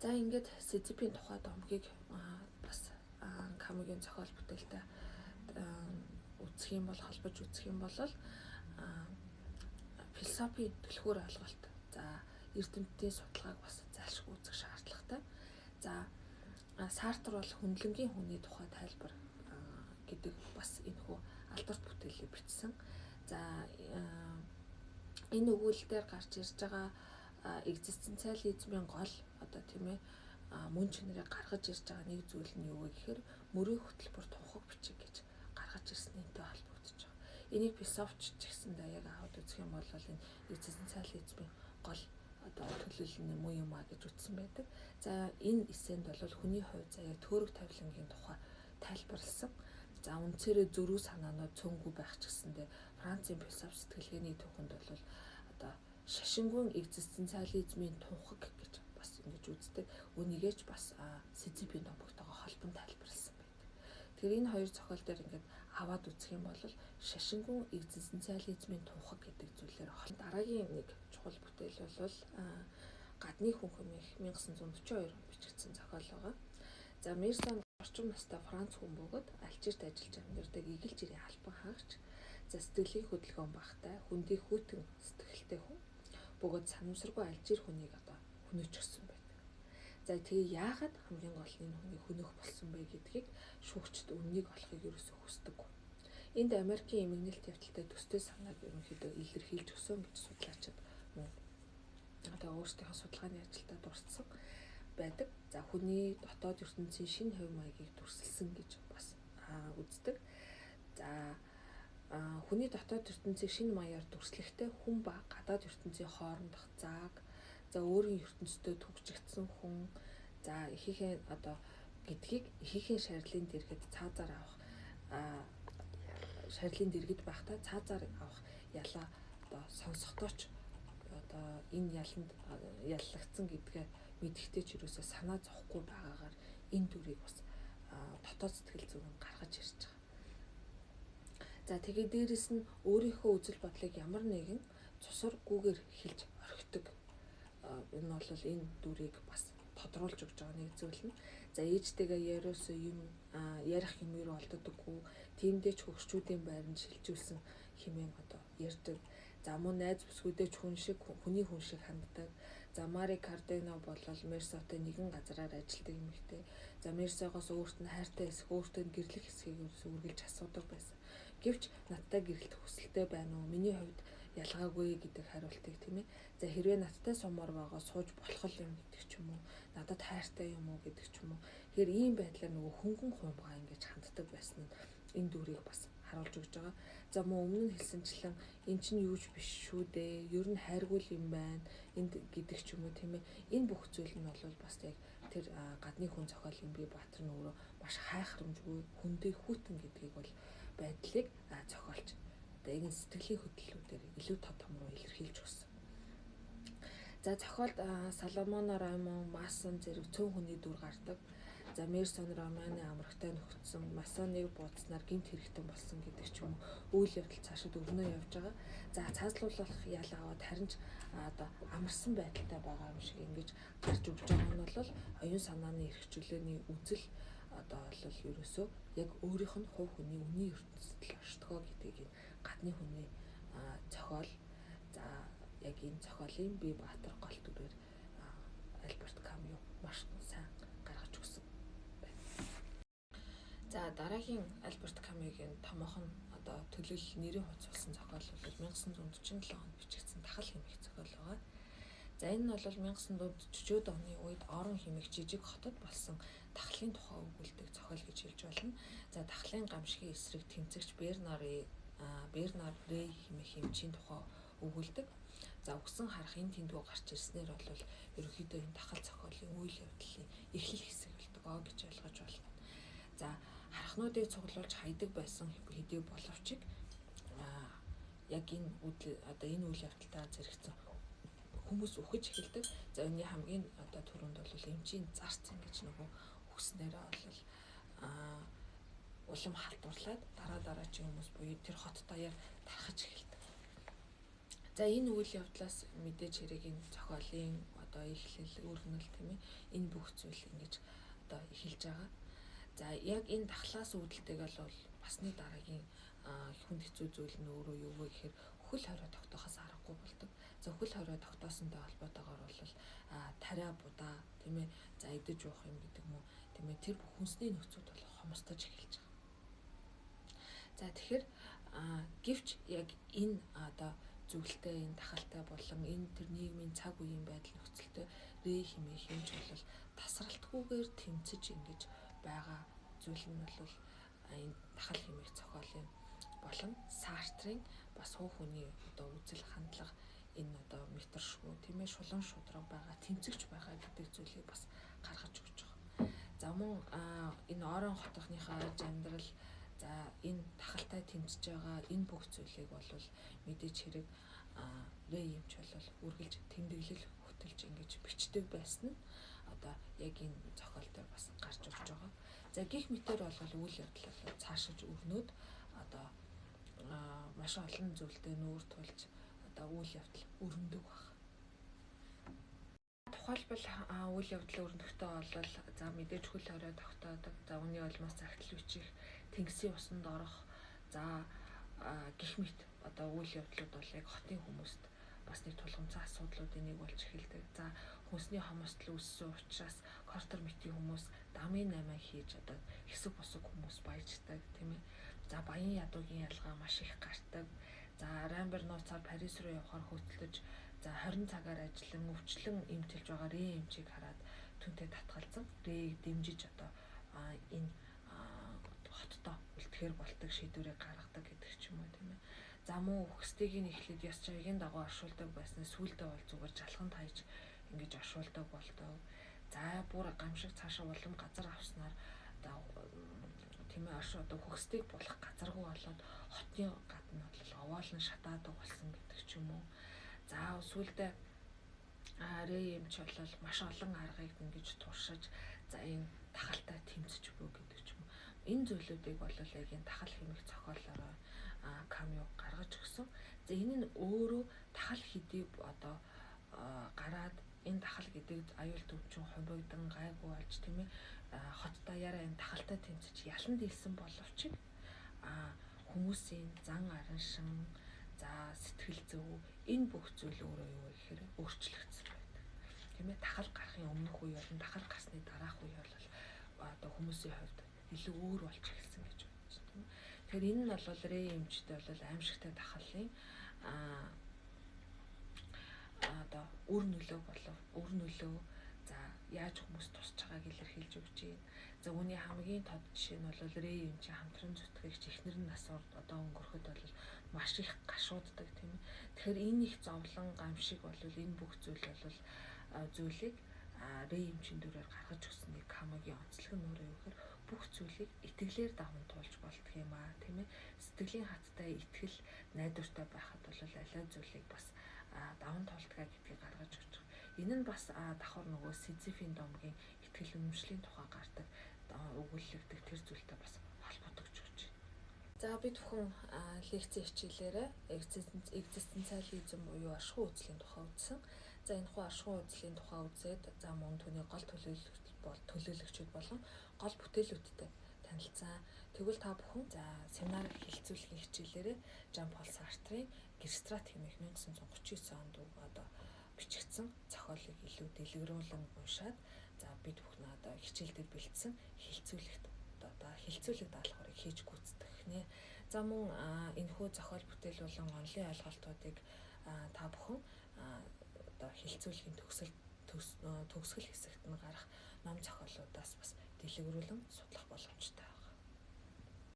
За ингээд Сизипийн тухай домгийг бас Камигийн зохиол бүтээлтэй үзэх юм бол холбож үзэх юм бол философийн түлхүүр ойлголт. За эрдэмтдийн судалгааг бас зайлшгүй үзэх шаардлагатай. За Сартр бол хөндлөнгийн хүний тухай тайлбар гэдэг бас энэхүү алдарт бүтээлийг бичсэн. За энэ өгүүлэлтээр гарч ирж байгаа экзистенциализмын гол одоо тийм ээ мөн чанарыг гаргаж ирж байгаа нэг зүйл нь юу вэ гэхээр мөрийн хөтөлбөр тунхаг бичиг гэж гаргаж ирсэн энэтэй холбогдож байгаа. Энийг философч ч гэсэндээ яг аваад үзэх юм бол энэ экзистенциализмын гол одоо төлөөлөл юм уу юм а гэж үтсэн байдаг. За энэ эсэнд бол хүний хувь заяа төөрөг тавилангийн тухай тайлбарлсан. За үнцээрээ зөрүү санаанууд цөөнгүй байх ч гэсэндээ Францын философи сэтгэлгээний түүхэнд бол одоо шашингүй экзистенциализмын тунхаг гэж бас ингэж үздэг. Үнийгээ ч бас Сизипийн домогтойгоо холбон тайлбарлсан байдаг. Тэгэхээр энэ хоёр зохиол дээр ингээд аваад үзэх юм бол шашингүй экзистенциализмын тунхаг гэдэг зүйлээр дараагийн нэг чухал бүтээл бол гадны хүн хэмээх 1942 онд бичигдсэн зохиол байгаа. За Мерсон орчин настай Франц хүн бөгөөд Алжирт ажиллаж амьдардаг игэл жирийн албан хаагч. За сэтгэлийн хөдөлгөөн багтай, хүндий хүйтэн сэтгэлтэй хүн. Бөгөөд санамсаргүй Алжир хүнийг одоо хөнөөч өгсөн байдаг. За тэгээ яагаад хамгийн гол нь энэ хүнийг хөнөөх болсон бэ гэдгийг шүүгчд үннийг олохыг ерөөсөө хүсдэг. Энд Америкийн эмгэнэлт явдалтай төстэй санааг ерөнхийдөө илэрхийлж өгсөн гэж судлаачид одоо өөрсдийнхөө судалгааны ажилдаа дурдсан байдаг. За хүний дотоод ертөнцийн шинэ хувь маягийг дүрсэлсэн гэж бас үздэг. За хүний дотоод ертөнцийг шинэ маягаар дүрслэхдээ хүн ба гадаад ертөнцийн хоорондох зааг, за өөрийн ертөнцтэй төгжигдсэн хүн, за ихийнхээ одоо гэдгийг ихийнхээ шарилын дэргэд цаазаар авах шарилын дэргэд байхдаа цаазаар авах ялаа одоо сонсохдооч одоо энэ яланд яллагдсан гэдгээ мэдхтэй ч юусоо санаа зовхгүй байгаагаар энэ дүрийг бас дотоод сэтгэл зүйн гаргаж ирж байгаа. За тэгээ дээрэс нь өөрийнхөө үзэл бодлыг ямар нэгэн цусаргүйгээр хэлж орхидог. Энэ бол энэ дүрийг бас тодруулж өгч байгаа нэг зүйл нь. За ээжтэйгээ яриусоо юм ярих юм юу олддоггүй. Тиймдээ ч хөгшчүүдийн байранд шилжүүлсэн хэмээн одоо ярьдаг. За мөн найз бүсгүүдээ ч хүний хүн шиг ханддаг. За Мари Кардено бол Мерсотой нэгэн газараар ажилладаг эмэгтэй. За Мерсогоос өөрт нь хайртай хэсэг, өөртөө гэрлэх хэсгийг үргэлж асуудаг байсан. Гэвч надтай гэрлэх хүсэлтэй байна уу? Миний хувьд ялгаагүй гэдэг хариултыг тийм ээ. За хэрвээ надтай сумаар байгаа сууж болох юм гэдэг ч юм уу, надад хайртай юм уу гэдэг ч юм уу. Тэгэхээр ийм байдлаар нөгөө хөнгөн хуймгаа ингэж ханддаг байсан нь энэ дүрийг бас харуулж өгч байгаа. За мөн өмнө нь хэлсэнчлэн эн чинь юуч биш шүү дээ. Ер нь хайргүй юм байна. Энд гэдэг ч юм уу тийм ээ. Энэ бүх зүйл нь бол бас яг тэр гадны хүн зохиолын бие Баатар нь өөрөө маш хайхрамжгүй хүндий хүйтэн гэдгийг бол байдлыг зохиолч одоо энэ сэтгэлийн хөдлөлүүдээр илүү том руу илэрхийлж өгсөн. За зохиолд Соломоно Раймон, Масон зэрэг цөөн хүний дүр гардаг. За Мерсон романы амрагтай нөхцсөн, масоныг буудснаар гэмт хэрэгтэн болсон гэдэг ч юм уу үйл явдал цаашид өрнөө явж байгаа. За цаазлуулах ял аваад харин ч одоо амарсан байдалтай байгаа юм шиг ингэж гарч өгж байгаа нь бол оюун санааны эрхчлөөний үзэл одоо бол ерөөсөө яг өөрийнх нь хувь хүний үний ертөнцид оршдгоо гэдгийг гадны хүний зохиол за яг энэ зохиолын бие Баатар гол дүрээр Альберт Камю маш сайн гаргаж өгсөн байна. За дараагийн Альберт Камюгийн томоохон одоо төлөөлөл нэрийн хувцсан зохиол бол 1947 онд бичигдсэн Тахал хэмээх зохиол байгаа. За энэ нь бол 1940-од оны үед орон хэмээх жижиг хотод болсон тахлын тухай өгүүлдэг зохиол гэж хэлж болно. За тахлын гамшигын эсрэг тэмцэгч Бернар Рей хэмээх эмчийн тухай өгүүлдэг. За өгсөн харах энэ тэндүү гарч ирснээр бол ерөнхийдөө энэ тахал зохиолын үйл явдлын эхлэл хэсэг болдог гэж ойлгож байна. За харахнуудыг цуглуулж хайдаг байсан хэдий боловч яг энэ үйл явдалтай зэрэгцэн хүмүүс үхэж эхэлдэг. За энэ хамгийн одоо түрүүнд бол эмчийн зарц ингэж нөгөө өгснээрээ бол улам халдварлаад дараагийн хүмүүс буюу тэр хот даяар тархаж эхэлдэг. За энэ үйл явдлаас мэдээж хэрэг энэ зохиолын одоо одоо эхлэл өргөнөл тийм ээ энэ бүх зүйл ингэж одоо эхэлж байгаа. За яг энэ дахлаас үүдэлтэйг бол басны дараагийн хүнд хэцүү зүйл нь өөрөө юу вэ гэхээр хөл хорой тогтоохоос аргагүй болдог. За хөл хорой тогтоосонтой холбоотойгоор бол тариа будаа тийм ээ за идэж уух юм гэдэг юм уу тийм ээ тэр бүх хүнсний нөхцүүд бол хомсдож эхэлж байгаа. За тэгэхээр гэвч яг энэ одоо зөвлөлтэй энэ тахалтай болон энэ тэр нийгмийн цаг үеийн байдал нөхцөлтэй рэ хэмээх юмч бол тасралтгүйгээр тэмцэж ингэж байгаа зүйл нь бол энэ тахал хэмээх зохиолын болон Сартрын бас хуу хөний одоо үзэл хандлага энэ одоо метршгүй тийм ээ шулуун шудраг байгаа тэмцэгч байгаа гэдэг зүйлийг бас гаргаж өгч байгаа. За мөн энэ орон хотынхаа аж амьдрал за энэ тахалтай тэмцэж байгаа энэ бүх зүйлийг бол мэдээж хэрэг рэ юмч бол үргэлж тэмдэглэл хөтөлж ингэж бичдэг байсан нь одоо яг энэ зохиол дээр бас гарч ирж байгаа. За гих мэтэр бол үйл явдал бол цаашиж өрнөд одоо маш олон зүйлтэй нүүр тулж одоо үйл явдал өрнөдөг баг. Тухайлбал үйл явдал өрнөхдөө бол за мэдээж хөл хорой тогтоодог. За үүний улмаас загтал бичих, тэнгисийн усанд орох, за гих мэт одоо үйл явдлууд бол яг хотын хүмүүст бас нэг тулгымцсан асуудлуудын нэг болж эхэлдэг. За хүнсний хомсдол үүссэн учраас кортер мэтийн хүмүүс дамын 8 хийж одоо хэсэг босог хүмүүс баяждаг тийм ээ. За баян ядуугийн ялгаа маш их гардаг. За Рамбер нууцаар Парис руу явахаар хөтлөж за 20 цагаар ажиллан өвчлөн эмтэлж байгаа рэ эмчийг хараад түнтэй татгалзан рэг дэмжиж одоо энэ хоттоо үлдэхэр болдог шийдвэрийг гаргадаг гэдэг ч юм уу тийм ээ. За мөн үхсдгийг нь эхлээд яс чагийн дагуу оршуулдаг байсан сүүлдээ бол зүгээр жалханд хайж ингэж оршуулдаг болдог. За бүр гамшиг цаашаа улам газар авснаар тийм ээ оршоо одоо хөхсдгийг болох газаргүй болоод хотын гадна бол овоолн шатаадаг болсон гэдэг ч юм уу. За сүүлдээ рэ эмч бол маш олон аргыг ингэж туршиж за энэ тахалтай тэмцэж өгөө гэдэг ч юм уу. Энэ зүйлүүдийг бол яг энэ тахал хэмээх зохиолоор Камю гаргаж өгсөн. За энэ нь өөрөө тахал хэдий одоо гараад энэ тахал гэдэг аюул төвчин хувигдан гайгүй болж тийм ээ хот даяараа энэ тахалтай тэмцэж ялан дийлсэн боловч хүмүүсийн зан араншин за сэтгэл зүй энэ бүх зүйл өөрөө юу гэхээр өөрчлөгдсөн байдаг. Тийм ээ тахал гарахын өмнөх үе болон тахал гарсны дараах үе бол одоо хүмүүсийн хувьд илүү өөр болж эхэлсэн гэж байна тийм ээ. Тэгэхээр энэ нь бол рэ эмчтэй бол аимшигтай тахалын одоо үр нөлөө за яаж хүмүүс тусч байгааг илэрхийлж өгч байна. За үүний хамгийн тод жишээ нь бол рэ эмчийн хамтран зүтгэгч эхнэр нь насаар одоо өнгөрөхөд бол маш их гашууддаг тийм ээ. Тэгэхээр энэ их зовлон гамшиг бол энэ бүх зүйл бол зүйлийг рэ эмчийн дүрээр гаргаж өгсөний Камагийн онцлог нь өөрөө юу гэхээр бүх зүйлийг итгэлээр даван туулж болдго юм аа тийм ээ. Сэтгэлийн хаттай итгэл найдвартай байхад бол алай зүйлийг бас даван туулдгаа гэдгийг гаргаж өгч байгаа. Энэ нь бас давхар нөгөө Сизифийн домгийн итгэл үнэмшлийн тухай гардаг өгүүлэгдэх тэр зүйлтэй бас холбогдож өгч байна. За бид бүхэн лекцийн хичээлээрээ экзистенциализм буюу ашгүй үзлийн тухай үзсэн. За энэ хуу ашгүй үзлийн тухай үзээд за мөн түүний гол төлөөлөгчд болон гол бүтээлүүдтэй танилцсан. Тэгвэл та бүхэн за семинар хэлцүүлгийн хичээлээрээ Жан Пол Сартрын Герстрат хэмээх 1939 онд одоо бичигдсэн зохиолыг илүү дэлгэрүүлэн уншаад за бид бүхэн одоо хичээл дээр бэлдсэн хэлцүүлэгт одоо хэлцүүлэг даалгаврыг хийж гүйцэтгэх нэ. За мөн энэхүү зохиол бүтээл болон онлын ойлголтуудыг та бүхэн одоо хэлцүүлгийн төгсгөл хэсэгт нь гарах ном зохиолуудаас бас дэлгэрүүлэн судлах боломжтой.